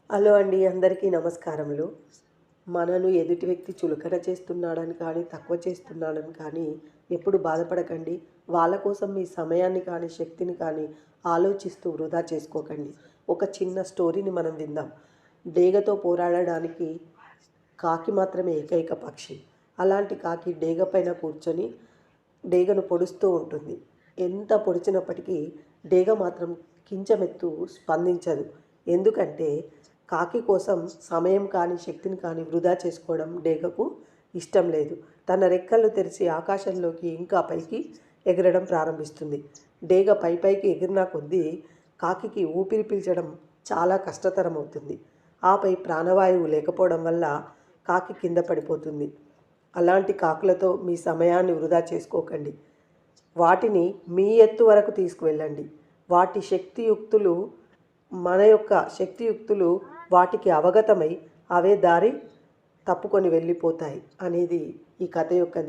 Hello అండి, అందరికీ నమస్కారములు. మనను ఎదుటి వ్యక్తి చులకన చేస్తున్నాడని కానీ, తక్కువ చేస్తున్నాడని కానీ ఎప్పుడు బాధపడకండి. వాళ్ళ కోసం మీ సమయాన్ని కానీ, శక్తిని కానీ ఆలోచిస్తూ వృధా చేసుకోకండి. ఒక చిన్న స్టోరీని మనం విందాం. డేగతో పోరాడడానికి కాకి మాత్రమే ఏకైక పక్షి. అలాంటి కాకి డేగ పైన కూర్చొని డేగను పొడుస్తూ ఉంటుంది. ఎంత పొడిచినప్పటికీ డేగ మాత్రం కించమెత్తు స్పందించదు. ఎందుకంటే కాకి కోసం సమయం కానీ, శక్తిని కానీ వృధా చేసుకోవడం డేగకు ఇష్టం లేదు. తన రెక్కలు తెరిచి ఆకాశంలోకి ఇంకా పైకి ఎగరడం ప్రారంభిస్తుంది. డేగ పైకి ఎగిరిన కొద్దీ కాకికి ఊపిరి పీల్చడం చాలా కష్టతరం అవుతుంది. ఆపై ప్రాణవాయువు లేకపోవడం వల్ల కాకి కింద పడిపోతుంది. అలాంటి కాకులతో మీ సమయాన్ని వృధా చేసుకోకండి. వాటిని మీ ఎత్తు వరకు తీసుకువెళ్ళండి. వాటి శక్తియుక్తులు మన యొక్క శక్తియుక్తులు వాటికి అవగతమై అవే దారి తప్పుకొని వెళ్ళిపోతాయి అనేది ఈ కథ యొక్క